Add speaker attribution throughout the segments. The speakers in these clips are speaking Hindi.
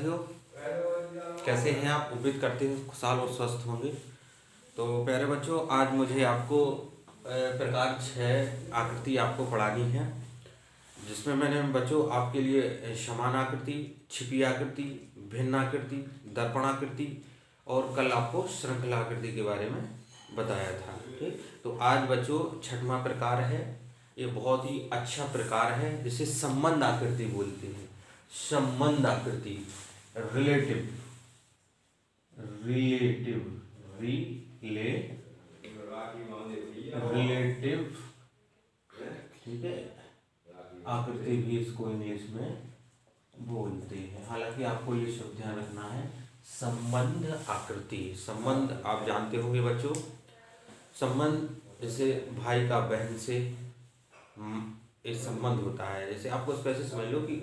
Speaker 1: साथियों, कैसे हैं आप? उम्मीद करते हैं खुशहाल और स्वस्थ होंगे। तो प्यारे बच्चों, आज मुझे आपको प्रकार 6 आकृति आपको पढ़ानी है, जिसमें मैंने बच्चों आपके लिए समान आकृति, छिपी आकृति, भिन्न आकृति, दर्पण आकृति और कल आपको श्रृंखला आकृति के बारे में बताया था। ठीक, तो आज बच्चों 6वां प्रकार है। ये बहुत ही अच्छा प्रकार है, जिसे संबंध आकृति बोलते हैं। संबंध आकृति, रिलेटिव रिलेटिव रिलेटिव ठीक है, आकृति भी इसको इंग्लिश में बोलते हैं। हालांकि आपको ये शब्द ध्यान रखना है, संबंध आकृति। संबंध आप जानते होंगे बच्चों, संबंध जैसे भाई का बहन से एक संबंध होता है। जैसे आपको कैसे समझ लो कि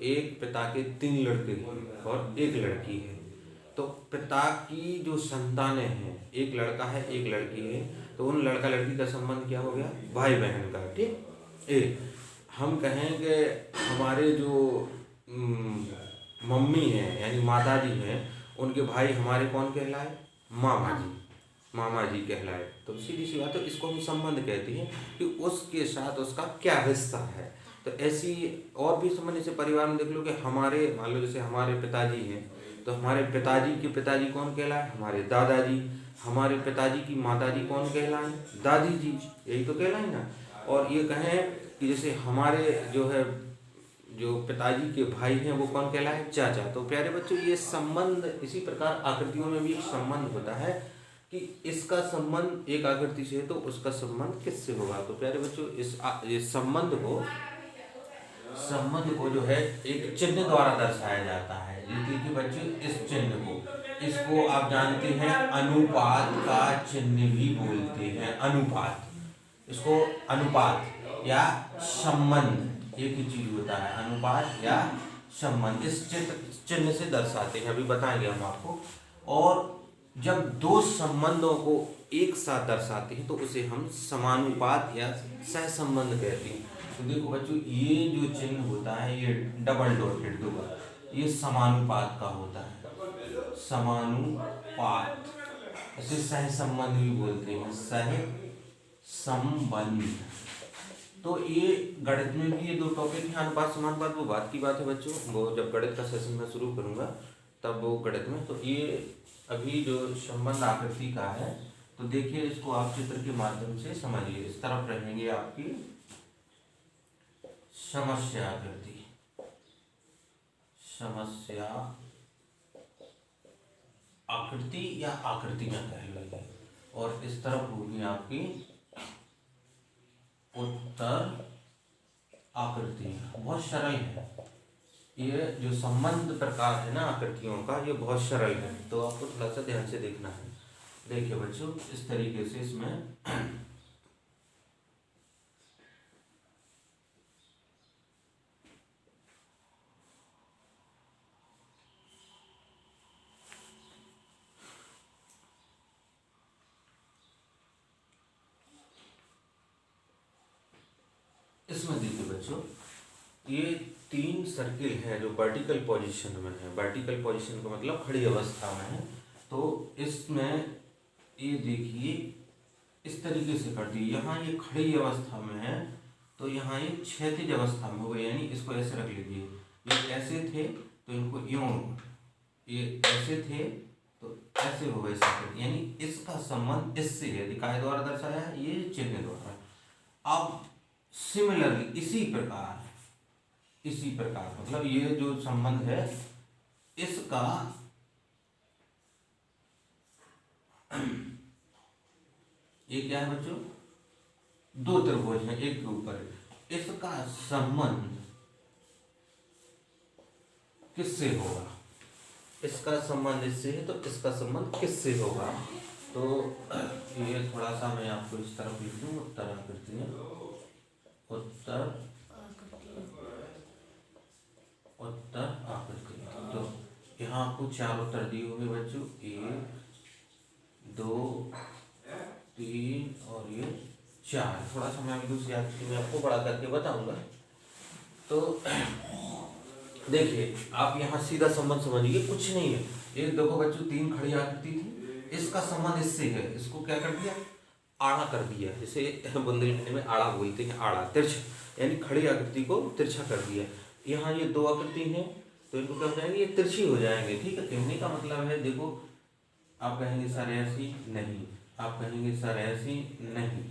Speaker 1: एक पिता के 3 लड़के हैं और एक लड़की है, तो पिता की जो संतानें हैं, एक लड़का है एक लड़की है, तो उन लड़का लड़की का संबंध क्या हो गया? भाई बहन का। ठीक, हम कहेंगे हमारे जो मम्मी हैं यानी माता जी हैं, उनके भाई हमारे कौन कहलाए? मामा जी कहलाए। तो सीधी सी बात है, इसको हम संबंध कहते हैं कि उसके साथ उसका क्या रिश्ता है। तो ऐसी और भी संबंध, जैसे परिवार में देख लो कि हमारे, मान लो जैसे हमारे पिताजी हैं, तो हमारे पिताजी के पिताजी कौन कहलाए? हमारे दादाजी। हमारे पिताजी की माताजी कौन कहलाए? दादी जी। यही तो कहलाए ना। और ये कहें कि जैसे हमारे जो पिताजी के भाई हैं, वो कौन कहलाए? चाचा। तो प्यारे बच्चों, ये संबंध, इसी प्रकार आकृतियों में भी एक संबंध होता है कि इसका संबंध एक आकृति से है तो उसका संबंध किससे होगा। तो प्यारे बच्चों, इस संबंध को जो है एक चिन्ह द्वारा दर्शाया जाता है। देखिए बच्चों, इस चिन्ह इसको आप जानते हैं अनुपात का चिन्ह भी बोलते हैं। अनुपात, इसको अनुपात या संबंध एक ही चीज होता है। अनुपात या संबंध इस चिन्ह से दर्शाते हैं, अभी बताएंगे हम आपको। और जब 2 संबंधों को एक साथ दर्शाते हैं तो उसे हम समानुपात या सहसंबंध कहते हैं। तो देखो बच्चों, ये जो चिन्ह होता है, ये डबल डॉटेड होगा, ये समानुपात का होता है। समानुपात, इसे सहसंबंध भी बोलते हैं, सहसंबंध। तो ये गणित में भी ये 2 टॉपिक हैं, अनुपात समानुपात। वो बात की बात है बच्चों, वो जब गणित का सेशन में शुरू करूंगा तब वो गणित में। तो ये अभी जो संबंध आकृति का है, तो देखिए इसको आप चित्र के माध्यम से समझिए। इस तरफ रहेंगे आपकी समस्या आकृति, समस्या आकृति या आकृतियां कह लीजिए, और इस तरफ होगी आपकी उत्तर आकृति। बहुत सरल है ये जो संबंध प्रकार है ना आकृतियों का, ये बहुत सरल है, तो आपको थोड़ा सा ध्यान से देखना है। देखिए बच्चों, इस तरीके से इसमें देखिए बच्चों, ये 3 सर्किल है जो वर्टिकल पोजीशन में है। वर्टिकल पोजीशन का मतलब खड़ी अवस्था में है। तो इसमें ये देखिए इस तरीके से कर दी। यहाँ ये खड़ी अवस्था में है, तो यहाँ ये क्षैतिज अवस्था में हो गए, यानी इसको ऐसे रख लीजिए। ये ऐसे थे तो इनको यूं, ये ऐसे थे तो ऐसे हो गए सर्किल, यानी इसका संबंध इससे है, दिखाए द्वारा दर्शाया है, ये चिन्ह द्वारा। अब सिमिलरली इसी प्रकार मतलब ये जो संबंध है, इसका ये क्या है बच्चों? 2 त्रिभुज हैं एक के ऊपर, इसका संबंध किससे होगा? इसका संबंध इससे है, तो इसका संबंध किससे होगा? तो ये थोड़ा सा मैं आपको इस तरफ लिख दूं, उत्तर आकृति में, उत्तर आकृति। तो यहाँ आपको 4 उत्तर दिए होंगे बच्चों, 1 2 3 और ये 4। थोड़ा सा मैं अभी दूसरी आकृति में आपको बड़ा करके बताऊंगा। तो देखिए आप यहाँ सीधा संबंध समझिए, कुछ नहीं है। एक देखो बच्चों, तीन खड़ी आकृति थी, इसका संबंध इससे है, इसको क्या कर दिया, आड़ा कर दिया। जैसे बुंदेलखंडी में आड़ा बोलते हैं, आड़ा तिरछा, यानी खड़ी आकृति को तिरछा कर दिया। यहाँ ये दो आकृति हैं तो इनको क्या हो जाएंगे, ये तिरछी हो जाएंगे। ठीक है, कहने का मतलब है, देखो आप कहेंगे सर ऐसी नहीं, आप कहेंगे सर ऐसी नहीं,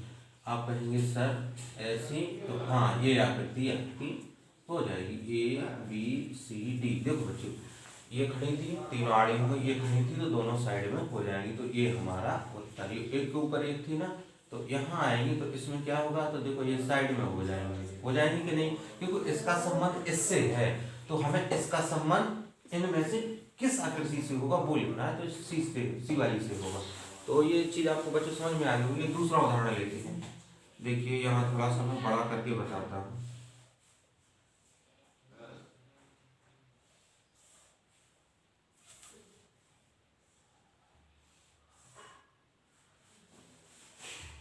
Speaker 1: आप कहेंगे सर ऐसी, तो हाँ ये आकृति आपकी हो जाएगी ए बी सी डी। देखो बच्चों, ये खड़ी थी, तीनों आड़ी हो गई, ये खड़ी थी तो दोनों साइड में हो जाएंगी। तो ये हमारा उत्तर, ये एक के ऊपर एक थी ना, तो यहाँ आएंगी तो इसमें क्या होगा, तो देखो ये साइड में हो जाएंगी कि नहीं, क्योंकि इसका संबंध इससे है। तो हमें इसका संबंध इनमें से किस आकृति से होगा वो लिखना है, तो सी से, सी वाली से होगा। तो ये चीज आपको बच्चों समझ में आ गई होगी। दूसरा उदाहरण लेते हैं। देखिए यहाँ थोड़ा सा मैं बड़ा करके बताता हूँ।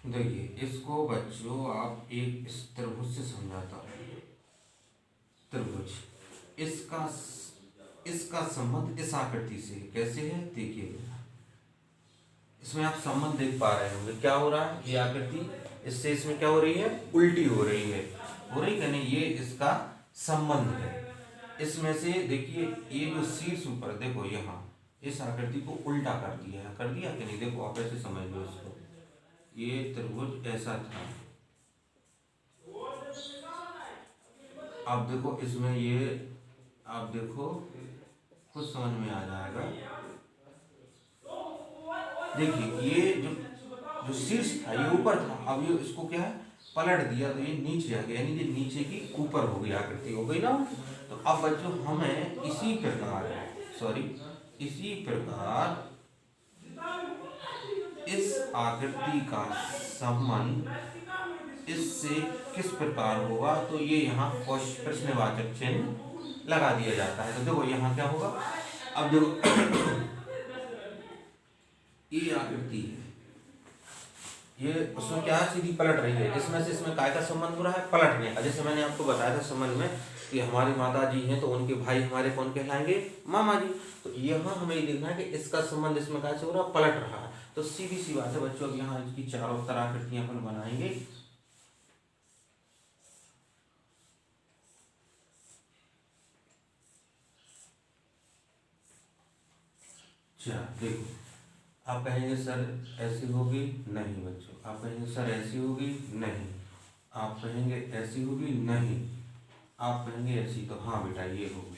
Speaker 1: देखिए इसको बच्चों आप एक इस त्रिभुज से समझाता हूँ। त्रिभुज, इसका संबंध इस आकृति से कैसे है, देखिए इसमें आप संबंध देख पा रहे होंगे। क्या हो रहा है, ये आकृति इससे इसमें क्या हो रही है, उल्टी हो रही है, हो रही है नहीं, ये इसका संबंध है। इसमें से देखिए ये जो शीर्ष ऊपर, देखो यहाँ इस आकृति को उल्टा कर दिया है, कर दिया कि नहीं, देखो आप ऐसे समझ लो इसको। ये त्रिभुज ऐसा था, आप देखो इसमें ये, आप देखो कुछ समझ में आ जाएगा। देखिए ये जो शीर्ष था ये ऊपर था, अब ये इसको क्या है, पलट दिया तो ये नीचे आ गया, यानी कि नीचे की ऊपर हो गई, आकृति हो गई ना। तो अब बच्चों हमें इसी प्रकार इस आकृति का संबंध इससे किस प्रकार होगा, तो ये यहाँ प्रश्नवाचक चिन्ह लगा दिया जाता है। तो देखो यहाँ क्या होगा, अब देखो ये आकृति है, ये उसमें क्या सीधी पलट रही है, इसमें से इसमें काय का संबंध हो रहा है, पलटने का। जैसे मैंने आपको बताया था संबंध में कि हमारी माता जी हैं तो उनके भाई हमारे कौन कहलाएंगे, मामा जी। तो यहाँ हमें ये देखना है कि इसका संबंध इसमें काय से हो रहा है, पलट रहा है। तो सीधी सी बात है बच्चों, अब यहाँ इसकी चारों तरह आकृतियां अपन बनाएंगे। देखो आप कहेंगे सर ऐसी होगी, नहीं बच्चों। आप कहेंगे सर ऐसी होगी, नहीं। आप कहेंगे ऐसी होगी, नहीं। आप कहेंगे ऐसी, तो हाँ बेटा ये होगी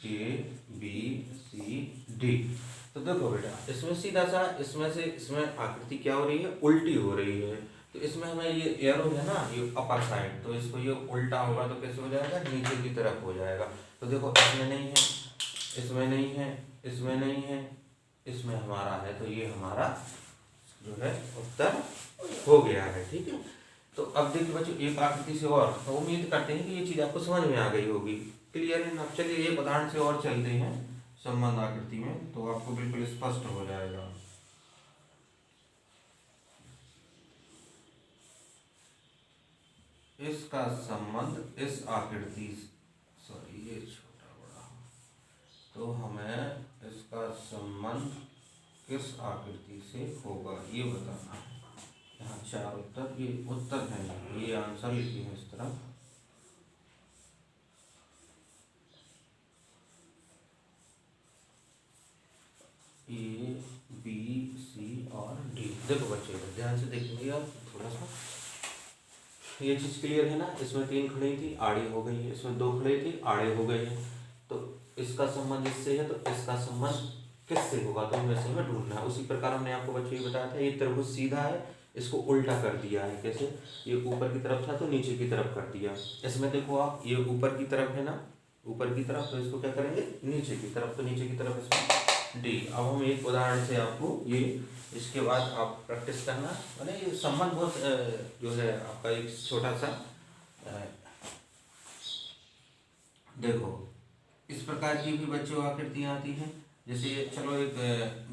Speaker 1: ए बी सी डी। तो देखो बेटा इसमें सीधा सा, इसमें से इसमें आकृति क्या हो रही है, उल्टी हो रही है। तो इसमें हमें ये एरो है ना, ये अपर साइड, तो इसको ये उल्टा होगा तो कैसे हो जाएगा, नीचे की तरफ हो जाएगा। तो देखो इसमें नहीं है, इसमें नहीं है, इसमें नहीं है, इसमें हमारा है, तो ये हमारा जो है उत्तर हो गया है। ठीक है, तो अब देखिए बच्चों एक आकृति से और, तो उम्मीद करते हैं कि ये चीज आपको समझ में आ गई होगी, क्लियर है ना। चलिए एक उदाहरण से और चलते हैं संबंध आकृति में, तो आपको बिल्कुल स्पष्ट हो जाएगा। इसका संबंध इस आकृति, सॉरी ये छोटा बड़ा, तो हमें इसका संबंध किस आकृति से होगा ये बताना है। यहाँ चार उत्तर, ये उत्तर है, ये आंसर लिखिए इस तरफ। ए बी सी और डी। देखो बच्चे ध्यान से देखेंगे आप थोड़ा सा, ये चीज क्लियर है ना। इसमें तीन खड़ी थी, आड़ी हो गई है, इसमें दो खड़ी थी, आड़े हो गए हैं। तो इसका संबंध इससे है, तो इसका संबंध किससे होगा, तो हमें इसमें ढूंढना है। उसी प्रकार हमने आपको बच्चों ये बताया था, ये त्रिभुज सीधा है, इसको उल्टा कर दिया है। कैसे, ये ऊपर की तरफ था तो नीचे की तरफ कर दिया। इसमें देखो आप, ये ऊपर की तरफ है ना, ऊपर की तरफ, तो इसको क्या करेंगे, नीचे की तरफ, तो नीचे की तरफ इसमें डी। अब हम एक उदाहरण से आपको ये, इसके बाद आप प्रैक्टिस करना, मैंने ये संबंध बहुत जो है आपका एक छोटा सा देखो इस प्रकार की भी बच्चों आकृतियां आती हैं। जैसे चलो एक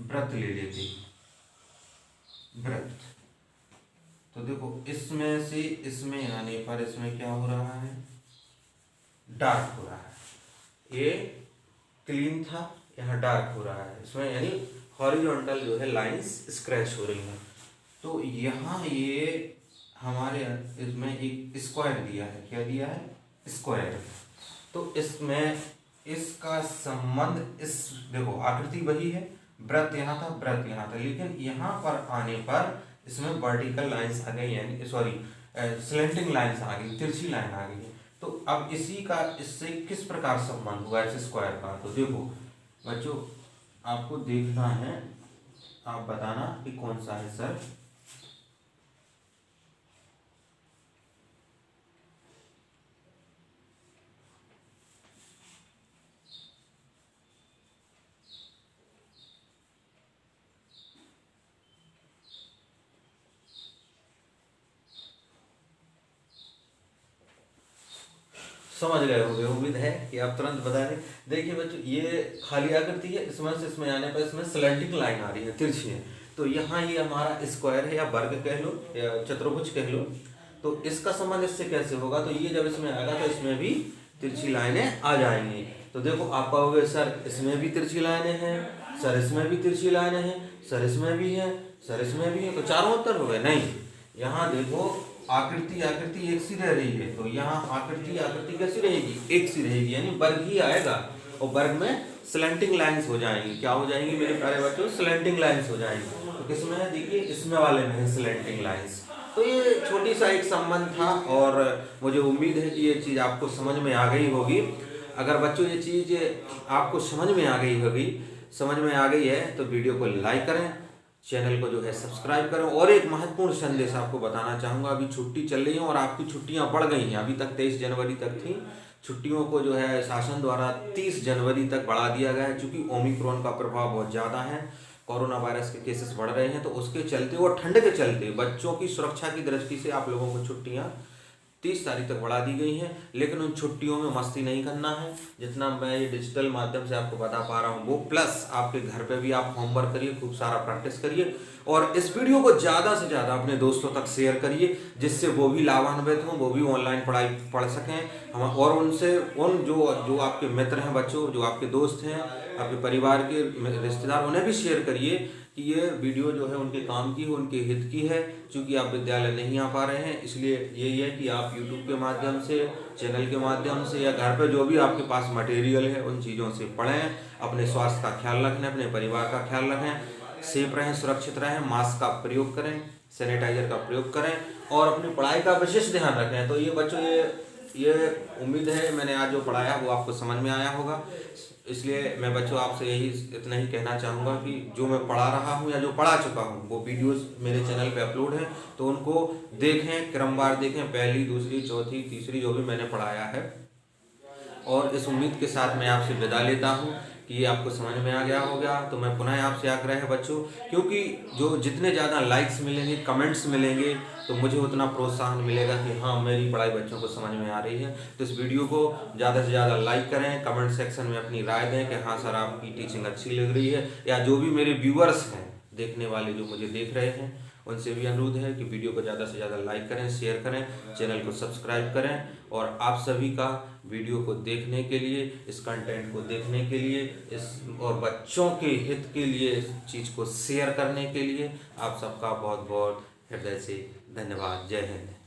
Speaker 1: व्रत ले लेते, व्रत, तो देखो इसमें से इसमें आने पर इसमें क्या हो रहा है, डार्क हो रहा है। ये क्लीन था, यहाँ डार्क हो रहा है इसमें, यानी हॉरिजॉन्टल जो है लाइंस स्क्रैच हो रही हैं। तो यहाँ ये हमारे इसमें एक स्क्वायर दिया है, क्या दिया है, स्क्वायर। तो इसमें इसका संबंध इस, देखो आकृति वही है, वृत्त यहाँ था, वृत्त यहाँ था, लेकिन यहाँ पर आने पर इसमें वर्टिकल लाइंस आ गई, यानी सॉरी स्लेंटिंग लाइंस आ गई, तिरछी लाइन आ गई है। तो अब इसी का इससे किस प्रकार संबंध हुआ इस स्क्वायर का, तो देखो बच्चों आपको देखना है, आप बताना कि कौन सा है सर। समझ गए होंगे, उम्मीद है कि आप तुरंत बता दें। देखिए बच्चों ये खाली आकृति है, इसमें से इसमें आने पर इसमें स्लैंटिंग लाइन आ रही है, तिरछी है। तो यहाँ ये हमारा स्क्वायर है, या वर्ग कह लो या चतुर्भुज कह लो। तो इसका संबंध इससे कैसे होगा, तो ये जब इसमें आएगा तो इसमें भी तिरछी लाइनें आ जाएंगी। तो देखो आप कहोगे सर इसमें भी तिरछी लाइनें हैं, सर इसमें भी तिरछी लाइनें हैं, सर इसमें भी है, सर इसमें भी है, तो चारों उत्तर हो गए। नहीं, यहाँ देखो आकृति आकृति एक सी रह रही है, तो यहाँ आकृति आकृति कैसी रहेगी, एक सी रहेगी, यानी वर्ग ही आएगा, और वर्ग में स्लैंटिंग लाइंस हो जाएंगी। क्या हो जाएंगी मेरे प्यारे बच्चों, स्लैंटिंग लाइंस हो जाएंगी। तो किसमें है, देखिए इसमें वाले में है स्लैंटिंग लाइंस। तो ये छोटी सा एक संबंध था, और मुझे उम्मीद है कि ये चीज़ आपको समझ में आ गई होगी। अगर बच्चों ये चीज़ आपको समझ में आ गई होगी, समझ में आ गई है, तो वीडियो को लाइक करें, चैनल को जो है सब्सक्राइब करें। और एक महत्वपूर्ण संदेश आपको बताना चाहूँगा, अभी छुट्टी चल रही है और आपकी छुट्टियाँ बढ़ गई हैं। अभी तक 23 जनवरी तक थी, छुट्टियों को जो है शासन द्वारा 30 जनवरी तक बढ़ा दिया गया है, क्योंकि ओमिक्रॉन का प्रभाव बहुत ज़्यादा है, कोरोना वायरस के केसेस बढ़ रहे हैं। तो उसके चलते और ठंड के चलते बच्चों की सुरक्षा की दृष्टि से आप लोगों को छुट्टियाँ 30 तारीख तक बढ़ा दी गई हैं। लेकिन उन छुट्टियों में मस्ती नहीं करना है, जितना मैं ये डिजिटल माध्यम से आपको बता पा रहा हूँ वो, प्लस आपके घर पे भी आप होमवर्क करिए, खूब सारा प्रैक्टिस करिए, और इस वीडियो को ज़्यादा से ज़्यादा अपने दोस्तों तक शेयर करिए, जिससे वो भी लाभान्वित हों, वो भी ऑनलाइन पढ़ाई पढ़ सकें। हम और उनसे उन जो आपके मित्र हैं बच्चों, जो आपके दोस्त हैं, आपके परिवार के रिश्तेदार, उन्हें भी शेयर करिए कि ये वीडियो जो है उनके काम की, उनके हित की है। चूँकि आप विद्यालय नहीं आ पा रहे हैं, इसलिए यही है कि आप यूट्यूब के माध्यम से, चैनल के माध्यम से, या घर पर जो भी आपके पास मटेरियल है उन चीज़ों से पढ़ें। अपने स्वास्थ्य का ख्याल रखें, अपने परिवार का ख्याल रखें, सेफ रहें, सुरक्षित रहें, मास्क का प्रयोग करें, सैनिटाइजर का प्रयोग करें, और अपनी पढ़ाई का विशेष ध्यान रखें। तो ये बच्चों ये उम्मीद है मैंने आज जो पढ़ाया वो आपको समझ में आया होगा। इसलिए मैं बच्चों आपसे यही इतना ही कहना चाहूँगा कि जो मैं पढ़ा रहा हूँ या जो पढ़ा चुका हूँ वो वीडियोस मेरे चैनल पे अपलोड हैं, तो उनको देखें, क्रमवार देखें, पहली, दूसरी, चौथी, तीसरी जो भी मैंने पढ़ाया है। और इस उम्मीद के साथ मैं आपसे विदा लेता हूँ कि ये आपको समझ में आ गया होगा। तो मैं पुनः आपसे आग्रह है बच्चों, क्योंकि जो जितने ज़्यादा लाइक्स मिलेंगे, कमेंट्स मिलेंगे, तो मुझे उतना प्रोत्साहन मिलेगा कि हाँ मेरी पढ़ाई बच्चों को समझ में आ रही है। तो इस वीडियो को ज़्यादा से ज़्यादा लाइक करें, कमेंट सेक्शन में अपनी राय दें कि हाँ सर आपकी टीचिंग अच्छी लग रही है, या जो भी मेरे व्यूअर्स हैं, देखने वाले जो मुझे देख रहे हैं, उनसे भी अनुरोध है कि वीडियो को ज़्यादा से ज़्यादा लाइक करें, शेयर करें, चैनल को सब्सक्राइब करें। और आप सभी का वीडियो को देखने के लिए, इस कंटेंट को देखने के लिए, इस और बच्चों के हित के लिए इस चीज़ को शेयर करने के लिए आप सबका बहुत बहुत हृदय से धन्यवाद। जय हिंद।